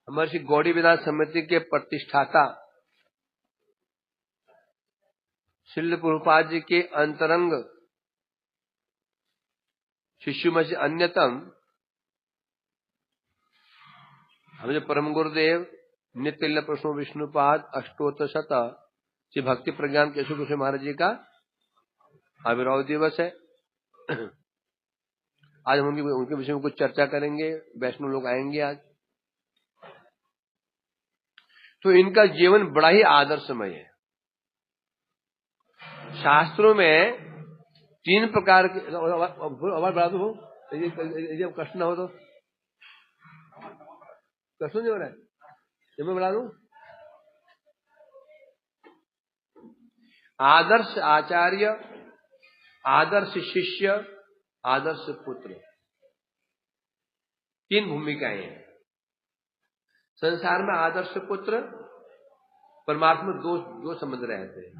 महर्षि गौड़ी वेदांत समिति के प्रतिष्ठाता श्रील प्रभुपाद जी के अंतरंग शिष्यों में से अन्यतम हमारे परम गुरुदेव नित्य प्रश्नो विष्णुपाद अष्टोत्तर शत श्री भक्ति प्रज्ञान केशव गोस्वामी महाराज जी का आविर्भाव दिवस है। आज हम उनके विषय में कुछ चर्चा करेंगे। वैष्णव लोग आएंगे आज। तो इनका जीवन बड़ा ही आदर्शमय है। शास्त्रों में 3 प्रकार के आवाज बढ़ा दो, ये कष्ट ना हो तो कष्ट नहीं हो रहा है, ये मैं बढ़ा दूं। आदर्श आचार्य, आदर्श शिष्य, आदर्श पुत्र, 3 भूमिकाएं हैं संसार में। आदर्श पुत्र परमात्मा दो संबंध रहते हैं,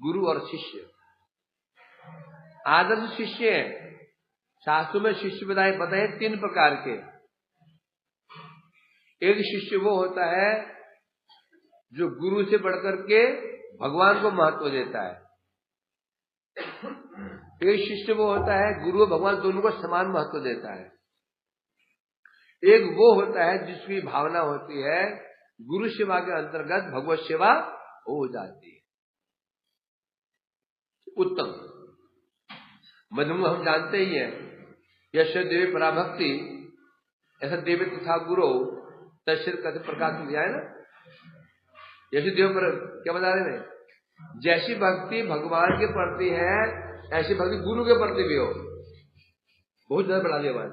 गुरु और शिष्य। आदर्श शिष्य है, शास्त्रों में शिष्य बताए 3 प्रकार के। एक शिष्य वो होता है जो गुरु से बढ़कर के भगवान को महत्व देता है। एक शिष्य वो होता है गुरु और भगवान दोनों को समान महत्व देता है। एक वो होता है जिसकी भावना होती है गुरु सेवा के अंतर्गत भगवत सेवा हो जाती है। उत्तम मध्यम हम जानते ही हैं, यश देवी पराभक्ति ऐसा देवी तथा गुरु तस्वीर कथि प्रकाश दिया है ना। यश देव पर क्या बता रहे हैं, जैसी भक्ति भगवान के प्रति है ऐसी भक्ति गुरु के प्रति भी हो। बहुत ज्यादा बढ़ा दिया बात।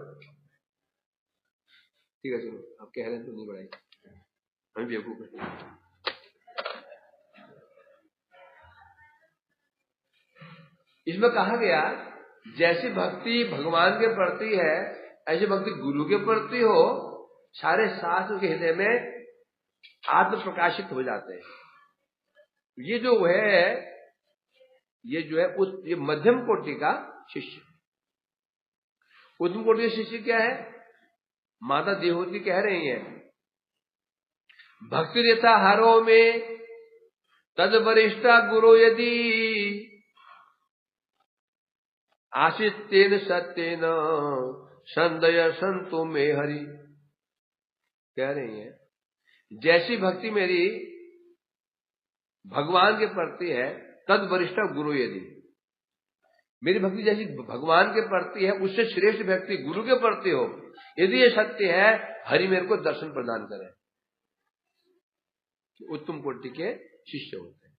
ठीक है, सुनो, आप कह रहे हैं तो नहीं बढ़ाई, हम बेवकूफ हैं। इसमें कहा गया जैसी भक्ति भगवान के प्रति है ऐसी भक्ति गुरु के प्रति हो, सारे शास्त्र के हृदय में आत्म प्रकाशित हो जाते हैं। ये जो है ये मध्यम कोटि का शिष्य। उत्तम कोटि का शिष्य क्या है, माता देवहूति कह रही है, भक्ति यथा हरो में तद वरिष्ठा गुरु यदि आशितेन सत्येन संदय संतो में हरि। कह रही है जैसी भक्ति मेरी भगवान के प्रति है तद वरिष्ठ गुरु यदि, मेरी भक्ति जैसी भगवान के प्रति है उससे श्रेष्ठ भक्ति गुरु के प्रति हो, यदि ये सत्य है हरि मेरे को दर्शन प्रदान करे। उत्तम कोटि के शिष्य होते हैं।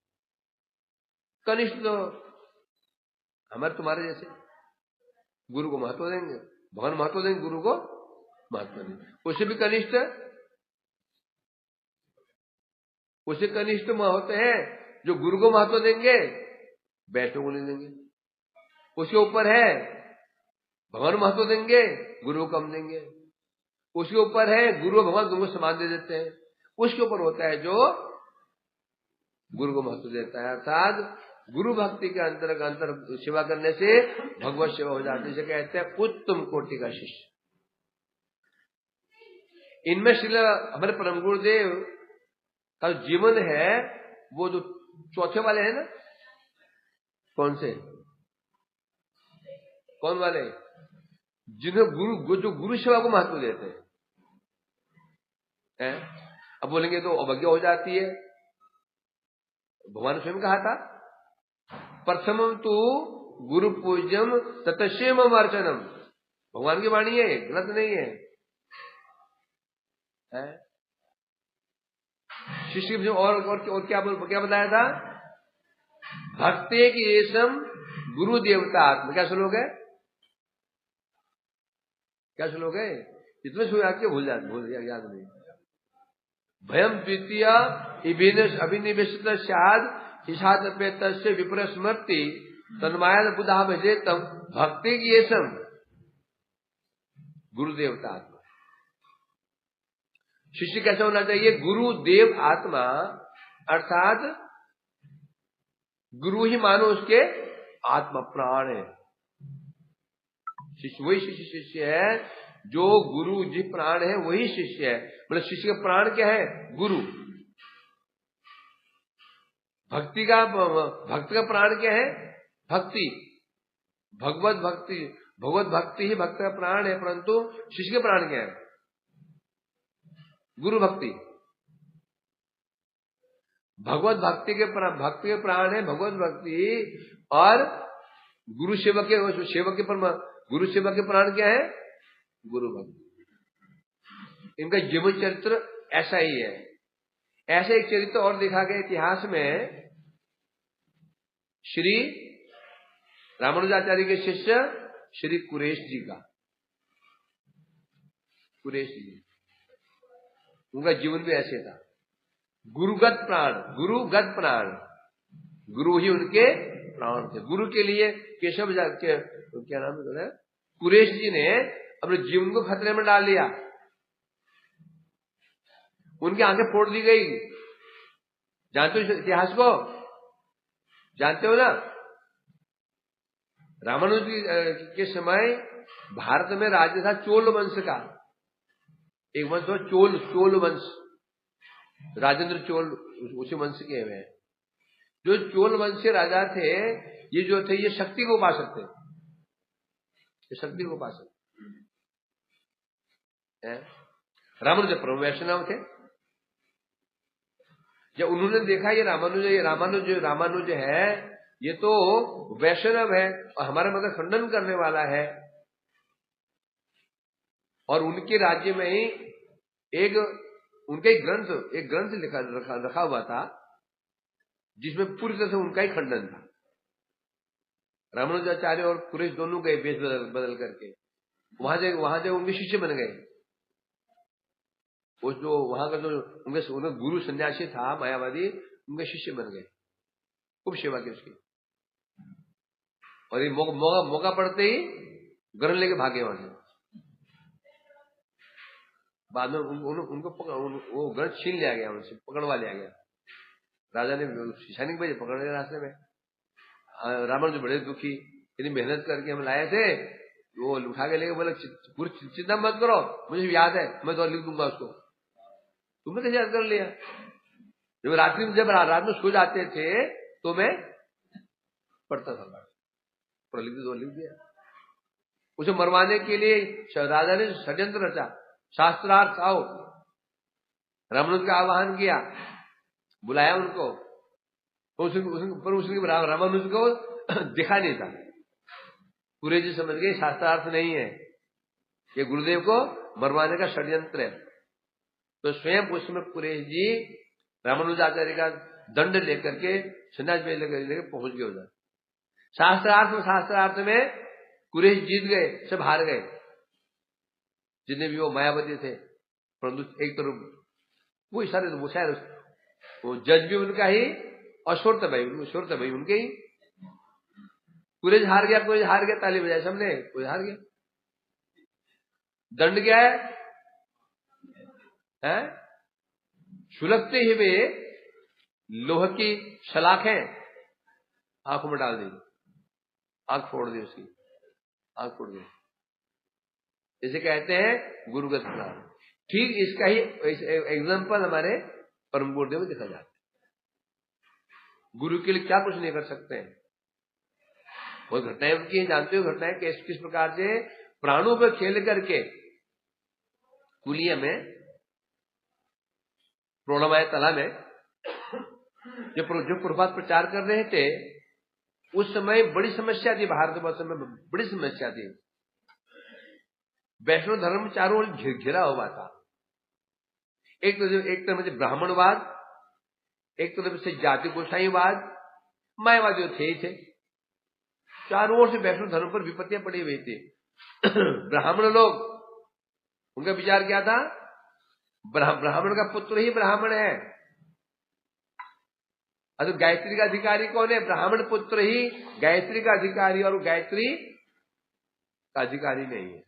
कनिष्ठ तो हमारे तुम्हारे जैसे गुरु को महत्व देंगे, भगवान महत्व देंगे, गुरु को महत्व देंगे। उससे भी कनिष्ठ होते हैं जो गुरु को महत्व देंगे, वैष्णव को नहीं देंगे। उसके ऊपर है भगवान महत्व देंगे, गुरु को कम देंगे। उसके ऊपर है गुरु भगवान दोनों को समान दे देते हैं। उसके ऊपर होता है जो गुरु को महत्व देता है, अर्थात गुरु भक्ति के अंतर सेवा करने से भगवत सेवा हो जाती है। इसे कहते हैं उत्तम कोटि का शिष्य। इनमें श्रील हमारे परम गुरुदेव का जीवन है वो जो चौथे वाले हैं ना, कौन वाले, जिन्हें जो गुरु सेवा को महत्व देते हैं। अब बोलेंगे तो अवज्ञा हो जाती है। भगवान ने स्वयं कहा था प्रथमम तू गुरु पूज्यम ततस्यम अर्चनम। भगवान की वाणी है, गलत नहीं है। शिष्य और क्या बताया था, भक्ति की येषम गुरु देवता आत्मा। क्या श्लोक है, इतने श्लोक के भूल याद नहीं। भयम द्वितीय अभिनिवेशित स्याद हिसाद पेतस्य विपर स्मृति तन्माया बुधा भजेतम भक्ति की येषम गुरुदेवता आत्मा। शिष्य कैसा होना चाहिए, गुरुदेव आत्मा, अर्थात गुरु ही मानो उसके आत्मा प्राण है। शिष्य वही शिष्य है जो गुरु जिस प्राण है वही शिष्य है। मतलब शिष्य का प्राण क्या है? गुरु। भक्त का प्राण क्या है? भक्ति। भगवत भक्ति ही भक्त का प्राण है, परंतु शिष्य का प्राण क्या है? गुरु भक्ति। भगवत भक्ति के प्राण है भगवत भक्ति, और गुरु सेवक के गुरु सेवक के प्राण क्या है? गुरु भक्ति। इनका जीवन चरित्र ऐसा ही है। ऐसे एक चरित्र और देखा गया इतिहास में, श्री रामानुजाचार्य के शिष्य श्री कुरेश जी का। कुरेश जी, उनका जीवन भी ऐसे था। गुरुगत प्राण, गुरु ही उनके प्राण थे। गुरु के लिए केशव क्या नाम है, कुरेश जी ने अपने जीवन को खतरे में डाल लिया। उनकी आंखें फोड़ दी गई। जानते हो इतिहास को? जानते हो ना? रामानुज के समय भारत में राज्य था चोल वंश का। एक वंश था चोल वंश, राजेंद्र चोल उसी वंश के हुए। जो चोल वंश के राजा थे, ये जो थे ये शक्ति को उपासक थे। शक्ति को उपासक रामानुज परम वैष्णव थे। जब उन्होंने देखा ये रामानुज है, ये तो वैष्णव है और हमारे मत का खंडन करने वाला है, और उनके राज्य में ही एक ग्रंथ रखा हुआ था जिसमें पूरी तरह से उनका ही खंडन था। रामानुजाचार्य और कुरेश दोनों गए वेश बदल करके, वहां से उनके शिष्य बन गए। वो जो वहां का जो उनका गुरु सन्यासी था मायावादी, उनके शिष्य बन गए। खूब सेवा की उसकी, और ये मौका पड़ते ही ग्रहण लेके भागे वहां से। बाद में उनको वो ग्रंथ छीन लिया गया, उनसे पकड़वा लिया गया। राजा ने सैनिक भेजे पकड़ने रास्ते में। रामानुज बड़े दुखी, इतनी मेहनत करके हम लाए थे, वो उठा के लेके बोले पूरी चिंता मत करो, मुझे याद है, मैं तो लिख दूंगा उसको। तुमने कैसे याद कर लिया? जब रात में सो जाते थे तो मैं पढ़ता था, लिख दिया। उसे मरवाने के लिए राजा ने षड्यंत्र रचा। शास्त्रार्थ आओ, रामानुज का आह्वान किया, बुलाया उनको, पर उसने रामानुज को दिखा नहीं था। पूरे जी समझ गए शास्त्रार्थ नहीं है, ये गुरुदेव को मरवाने का षड्यंत्र है। तो स्वयं उस समय कुरेश जी रामानुजाचार्य का दंड लेकर के सन्यास में लेकर पहुंच गए उधर। शास्त्रार्थ में कुरेश जीत गए, सब हार गए, जितने भी वो मायावती थे। परंतु एक तरफ वो इशारे तो वो जज भी उनका ही, और शोरत भाई उनके ही। कुरेश हार गया, ताली बजाए सबने, कोई हार गया। दंड क्या है? सुलगते ही वे लोह की सलाखें आंखों में डाल दी, आंख फोड़ दी उसकी, आंख फोड़ दी। इसे कहते हैं गुरुगत प्राण। ठीक इसका ही एग्जाम्पल हमारे परम गुरुदेव में देखा जाता है। गुरु के लिए क्या कुछ नहीं कर सकते हैं। वो घटनाएं उनकी जानते हो, घटनाएं किस प्रकार से प्राणों पर खेल करके कुलिया में, प्रोणमाय तला में जो प्रभात प्रचार कर रहे थे, उस समय बड़ी समस्या थी, भारतवर्ष में बड़ी समस्या थी। वैष्णव धर्म चारों ओर घिरा हुआ था। एक तरफ से ब्राह्मणवाद, एक तरफ से जाति गोसाईवाद, मायावादी थे ही थे। चारों ओर से वैष्णव धर्म पर विपत्तियां पड़ी हुई थी। ब्राह्मण लोग, उनका विचार क्या था? ब्राह्मण का पुत्र ही ब्राह्मण है। अब गायत्री का अधिकारी कौन है? ब्राह्मण पुत्र ही गायत्री का अधिकारी, और गायत्री का अधिकारी नहीं है।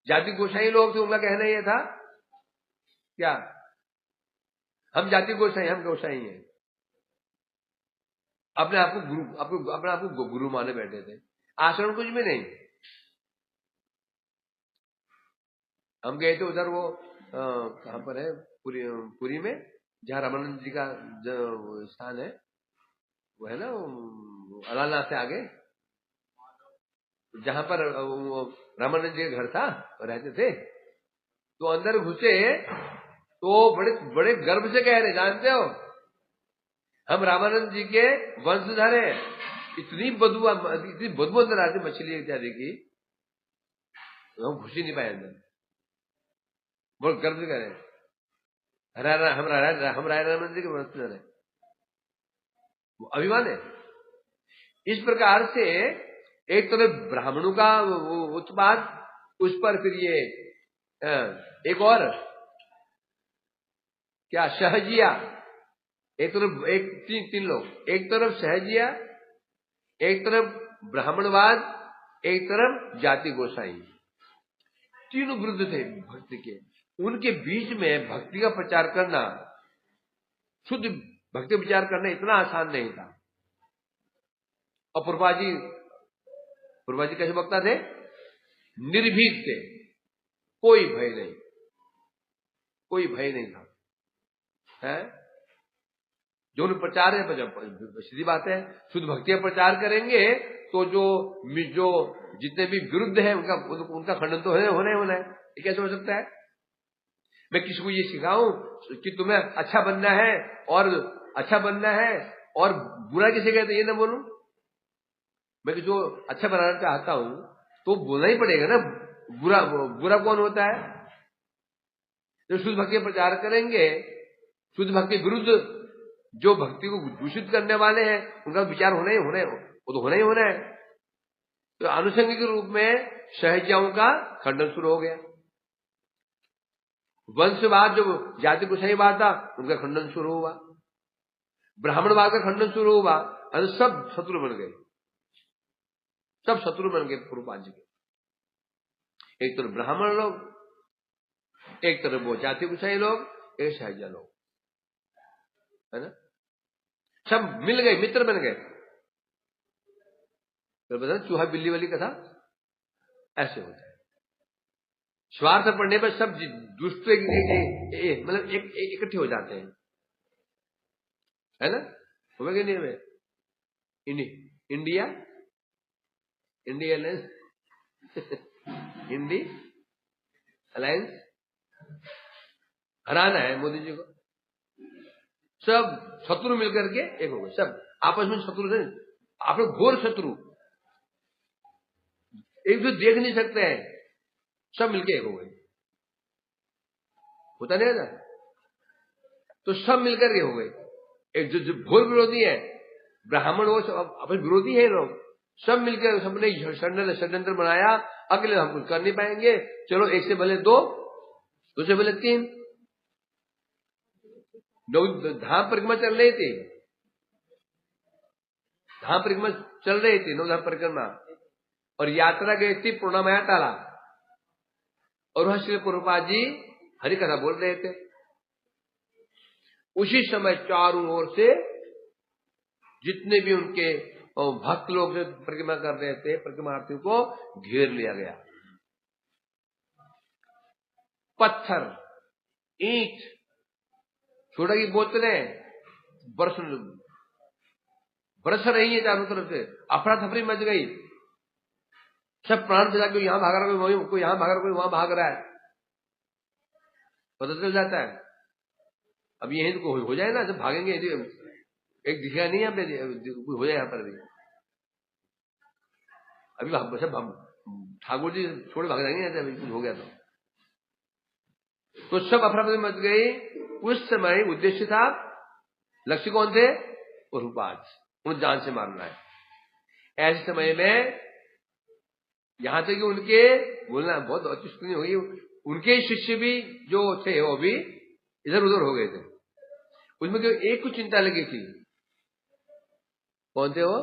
जाति गोसाई लोग थे, उनका कहना यह था क्या? हम जाति गोसाई, हम गोसाई हैं। अपने आप को गुरु माने बैठे थे। आचरण कुछ भी नहीं। हम गए थे उधर, वो कहाँ पर है, पुरी में, जहाँ रामानंद जी का जो स्थान है, वो है ना अलालनाथ से आगे, जहां पर रामानंद जी का घर था, रहते थे। तो अंदर घुसे तो बड़े बड़े गर्व से कह रहे, जानते हो हम रामानंद जी के वंशधर हैं। इतनी बदबू अंदर आती मछली इत्यादि की, तो हम घुस ही नहीं पाए अंदर। बहुत गर्व से कह रहे हम रामानंद जी के वंशधर हैं, अभिमान है। इस प्रकार से एक तरफ ब्राह्मणों का उत्पाद, उस पर फिर ये एक और क्या सहजिया, एक तरफ एक तीन लोग, एक तरफ सहजिया, एक तरफ ब्राह्मणवाद, एक तरफ जाति गोसाई, तीनों विरुद्ध थे भक्ति के। उनके बीच में भक्ति का प्रचार करना, शुद्ध भक्ति विचार करना इतना आसान नहीं था। और प्रभुपाद जी कैसे वक्ता थे? निर्भीक थे, कोई भय नहीं, कोई भय नहीं था, है जो उन्हें प्रचार है। सीधी बात है, शुद्ध भक्ति का प्रचार करेंगे तो जो जितने भी विरुद्ध है उनका खंडन तो होना है। ये कैसे हो सकता है? मैं किसी को ये सिखाऊं कि तुम्हें अच्छा बनना है और बुरा किसे कहते, ये ना बोलूं। मैं जो अच्छा बनाना चाहता हूं तो बोलना ही पड़ेगा ना। बुरा कौन होता है? जो शुद्ध भक्ति का प्रचार करेंगे, शुद्ध भक्ति विरुद्ध जो भक्ति को दूषित करने वाले हैं, उनका विचार होना है, वो तो होना ही होना है। तो आनुषंगिक के रूप में सहजियाओं का खंडन शुरू हो गया। वंशवाद, जो जाति कुशाहीवाद था, उनका खंडन शुरू हुआ। ब्राह्मणवाद का खंडन शुरू हुआ। और सब शत्रु बन गए, सब शत्रु बन गए प्रभुपाद जी के। एक तरफ ब्राह्मण लोग, एक तरफ वो जाति कुशाही लोग, एक सहजिया लोग, है ना, सब मिल गए, मित्र बन गए। तो बता चूहा बिल्ली वाली कथा ऐसे होता है। स्वार्थ पड़ने पर सब दुष्ट मतलब इकट्ठे हो जाते हैं, है ना। होगा कि नहीं हमें? इंडिया अलायंस हिंदी अलायंस हराना है मोदी जी को। सब शत्रु मिलकर के एक हो गए, सब आपस में शत्रु नहीं, आप लोग घोर शत्रु, एक दूसरे देख नहीं सकते हैं, सब मिलके एक हो गए। होता नहीं ना? तो सब मिलकर के हो गए। एक जो घोर विरोधी है, ब्राह्मण वो सब अपने विरोधी है लोग, सब मिलकर सबने षड्यंत्र बनाया। अकेले हम कुछ कर नहीं पाएंगे, चलो एक से भले दो से भले तीन। धाम परिक्रमा चल रही थी, नवधाम परिक्रमा, और यात्रा गई थी पूर्णमाया ताला, और वहां श्री प्रभुपाद जी हरि कथा बोल रहे थे। उसी समय चारों ओर से जितने भी उनके भक्त लोग परिक्रमा कर रहे थे, परिक्रमार्थियों को घेर लिया गया। पत्थर, ईंट, छोटा की बोतलें बरस रही है चारों तरफ से, अफरा तफरी मच गई। सब प्राण बचा के यहां भाग रहा है, कोई यहां भाग रहा है, कोई वहां भाग रहा है, पता चल जाता है। अब यही तो हो जाए ना, जब भागेंगे एक दिखेगा नहीं यहाँ पे, कोई हो जाए यहाँ पर भी। अभी सब ठाकुर जी छोड़ भाग जाएंगे अभी कुछ हो गया तो सब अफरा तफरी मच गई। उस समय उद्देश्य था, लक्ष्य कौन थे? प्रभुपाद, उन्हें जान से मारना है। ऐसे समय में यहां तक कि उनके बोलना बहुत अच्छी सुनी हुई, उनके शिष्य भी जो थे वो भी इधर उधर हो गए थे। उसमें जो एक को चिंता लगी थी, कौन थे वो?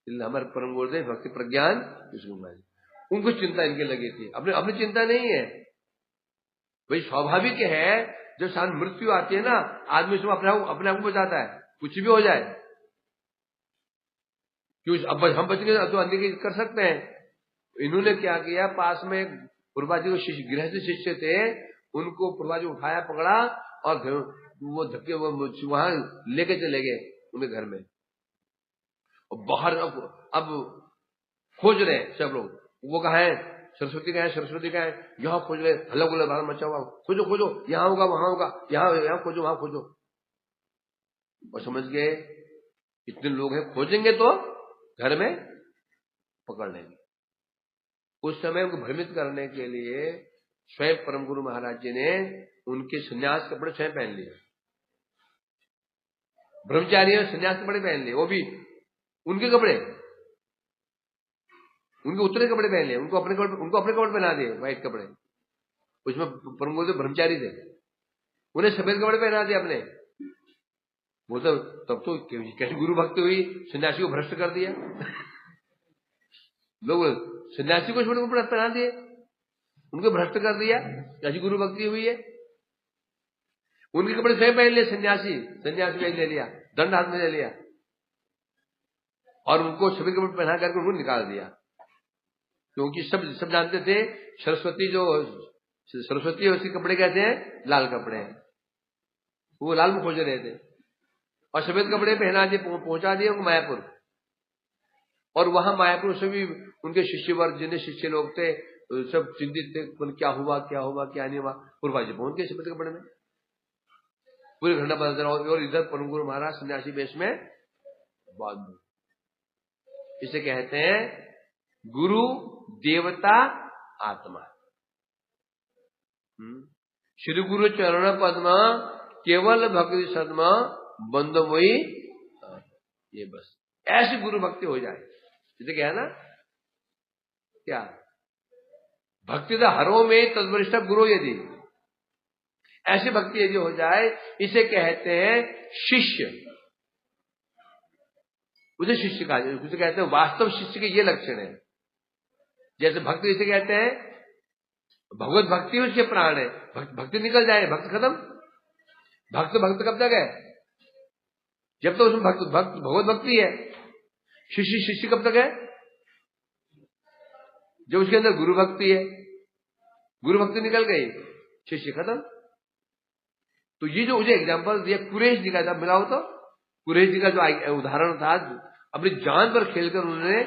हमारे परम गुरुदेव भक्ति प्रज्ञान विष्णु जी, उनको चिंता इनके लगी थी। अपनी चिंता नहीं है भाई, स्वाभाविक है जब सामने मृत्यु आती है ना, आदमी उसमें अपने आप को बचाता है, कुछ भी हो जाए। क्यों अब हम बच गए तो अंधे कर सकते हैं। इन्होंने क्या किया, पास में प्रभुपाद जी को शिष्य, गृहस्थ शिष्य थे, उनको प्रभुपाद जी उठाया, पकड़ा और वो धक्के वहां लेके चले गए उनके घर में। और बाहर अब खोज रहे सब लोग, वो कहाँ है, सरस्वती कहाँ है, सरस्वती कहाँ है, यहाँ खोज रहे, हल्ला गुल्ला बाहर मचा हुआ, खोजो खोजो, यहाँ होगा वहां होगा, यहाँ खोजो वहां खोजो। और समझ गए इतने लोग हैं, खोजेंगे तो घर में पकड़ लेंगे। उस समय उनको भ्रमित करने के लिए स्वयं परम गुरु महाराज जी ने उनके सन्यास कपड़े स्वयं पहन लिए, ब्रह्मचारी सन्यास कपड़े पहन लिए, वो भी उनके कपड़े, उनके उतरे कपड़े पहन लिए, उनको अपने कपड़े पहना दिए, व्हाइट कपड़े। उसमें परम गुरु ब्रह्मचारी थे, उन्हें सफेद कपड़े पहना दिए अपने। वो तो तब तो कैसी गुरु भक्ति हुई, सन्यासी को भ्रष्ट कर दिया। लोग सन्यासी को छोटे कपड़े पहना दिए, उनको भ्रष्ट कर दिया, ऐसी गुरु भक्ति हुई है। उनके कपड़े स्वयं पहन लिए सन्यासी ले लिया, दंड हाथ में ले लिया और उनको सभी कपड़े पहना करके उनको निकाल दिया। क्योंकि सब जानते थे सरस्वती है, उसके कपड़े कहते हैं लाल कपड़े हैं, वो लाल में खोज रहे थे। और सफेद कपड़े पहना दिए, पहुंचा दिए उनको मायापुर। और वहां मायापुर से भी उनके शिष्य वर्ग, जिन्हें शिष्य लोग थे, सब चिंतित थे, क्या हुआ क्या नहीं हुआ। पूर्वा जी पहुंच गए सफेद कपड़े में, पूरी घटना पता चला। और इधर परम गुरु महाराज सन्यासी वेश में बाद। इसे कहते हैं गुरु देवता आत्मा। श्री गुरु चरण पद्म केवल भक्ति सदमा बंदमोई, ये बस ऐसी गुरु भक्ति हो जाए। इसे क्या है ना, क्या भक्ति तो हरो में तद्वरिष्ठ गुरु, यदि ऐसी भक्ति यदि हो जाए, इसे कहते हैं शिष्य। उसे शिष्य कहा जाए, उसे कहते हैं वास्तव शिष्य के ये लक्षण है। जैसे भक्ति इसे कहते हैं, भगवत भक्ति उसके प्राण है। भक्ति निकल जाए, भक्त खत्म। भक्त कब तक है, जब तक उसमें भगवत भक्ति है। शिष्य कब तक है, जब उसके अंदर गुरु भक्ति है। गुरु भक्ति निकल गई, शिष्य खत्म। तो ये जो मुझे एग्जांपल दिया कुरेश जी का, जब मिला हो तो कुरेश जी का जो उदाहरण था, अपनी जान पर खेलकर उन्होंने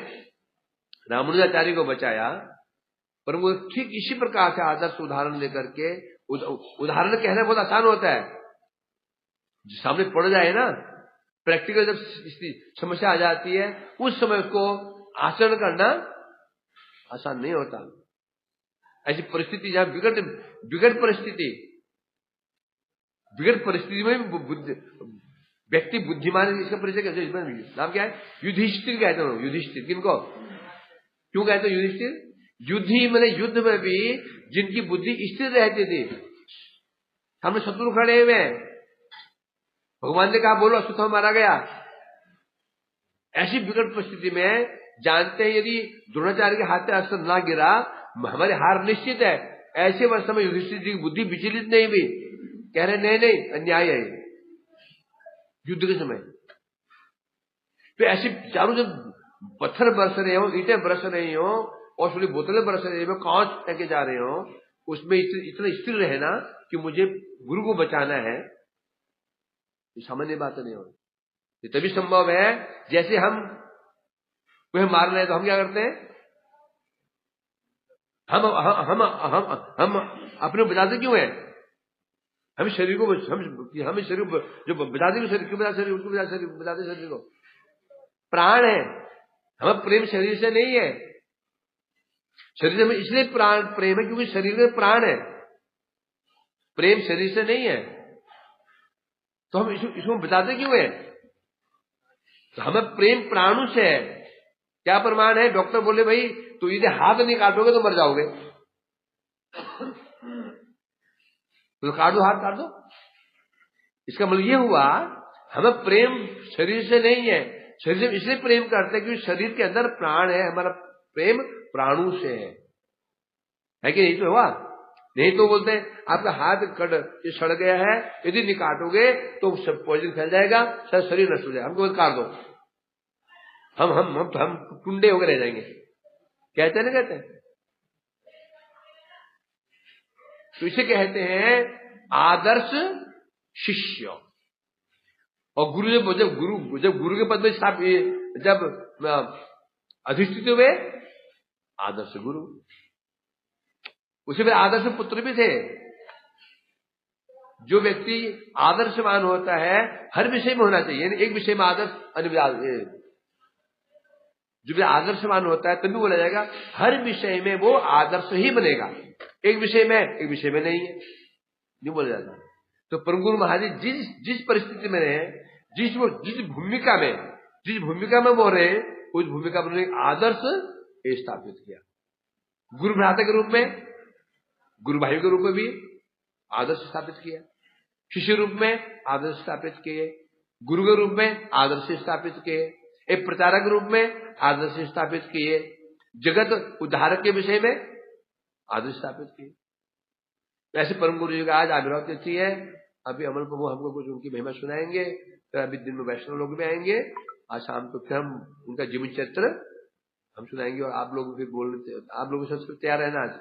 रामानुजाचार्य को बचाया। पर वो ठीक इसी प्रकार से आदर्श उदाहरण लेकर के, उदाहरण कहना बहुत आसान होता है, सामने पड़ जाए ना, प्रैक्टिकल जब समस्या आ जाती है, उस समय उसको आचरण करना आसान नहीं होता। ऐसी परिस्थिति जहां विकट परिस्थिति में व्यक्ति बुद्धिमान, इसका परिचय कैसे, नाम क्या है, युधिष्ठिर कहते हैं। युधिष्ठिर किनको क्यों कहते हैं युधिष्ठिर? युद्धि मैंने युद्ध में भी जिनकी बुद्धि स्थिर रहती थी। हमने शत्रु खड़े हुए हैं, भगवान ने कहा बोलो, अश्वत्थामा मारा गया। ऐसी विकट परिस्थिति में जानते हैं यदि द्रोणाचार्य के हाथ से अस्त्र ना गिरा, हमारी हार निश्चित है। ऐसे वर्ष में युधिष्ठिर जी की बुद्धि विचलित नहीं हुई, कह रहे नहीं अन्याय है युद्ध के समय। तो ऐसे चारों जब पत्थर बरस रहे हो, ईंटें बरस रही हो और थोड़ी बोतलें बरस रही हो, कांच फेंके जा रहे हो, उसमें इतना स्थिर रहना कि मुझे गुरु को बचाना है, ये सामान्य बात नहीं हो। ये तभी संभव है जैसे हम कोई मार रहे हैं तो हम क्या करते हैं, हम अपने बचाते क्यों हैं? हम शरीर को, हम शरीर जो बचाते शरीर क्यों बचाते, शरीर उसको बचाते शरीर को, प्राण है। हमें प्रेम शरीर से नहीं है, शरीर में इसलिए प्राण प्रेम है क्योंकि शरीर में प्राण है, प्रेम शरीर से नहीं है। तो हम इसको बचाते क्यों है? तो हमें प्रेम प्राणु से है। क्या प्रमाण है? डॉक्टर बोले भाई तो यदि हाथ नहीं काटोगे तो मर जाओगे, तो काट दो, हाथ काट दो। इसका मतलब ये हुआ हमें प्रेम शरीर से नहीं है, शरीर से इसलिए प्रेम करते हैं क्योंकि शरीर के अंदर प्राण है, हमारा प्रेम प्राणु से है कि नहीं? तो हुआ नहीं तो बोलते हैं आपका हाथ ये सड़ गया है, यदि नहीं काटोगे तो सब पॉइजन फैल जाएगा, शायद शरीर नष्ट हो जाएगा, हमको काट दो, हम टुंडे होकर रह जाएंगे, कहते हैं ना, कहते हैं। तो इसे कहते हैं आदर्श शिष्य। और गुरु जब गुरु के पद में जब अधिष्ठित हुए, आदर्श गुरु। उसी में आदर्श पुत्र भी थे। जो व्यक्ति आदर्शवान होता है हर विषय में होना चाहिए, यानी एक विषय में आदर्श, जो भी आदर्शवान होता है तभी बोला जाएगा हर विषय में वो आदर्श ही बनेगा, एक विषय में नहीं है, नहीं बोला जाता। तो परम गुरु महाराज जिस परिस्थिति में रहे, जिस भूमिका में वो रहे, उस भूमिका में आदर्श स्थापित किया। गुरु भ्राता के रूप में, गुरु भाई के रूप में भी आदर्श स्थापित किया, शिष्य रूप में आदर्श स्थापित किए, गुरु के रूप में आदर्श स्थापित किए, एक प्रचारक रूप में आदर्श स्थापित किए, जगत उद्धारक के विषय में आदर्श स्थापित किए। ऐसे परम गुरु जी का आज आविर्भाव तिथि है। अभी अमल प्रभु हमको कुछ उनकी महिमा सुनाएंगे, तो अभी दिन में वैष्णव लोग भी आएंगे, आज शाम को फिर हम उनका जीवन चरित्र हम सुनाएंगे। और आप लोग भी आप लोग संस्कृत तैयार रहना आज।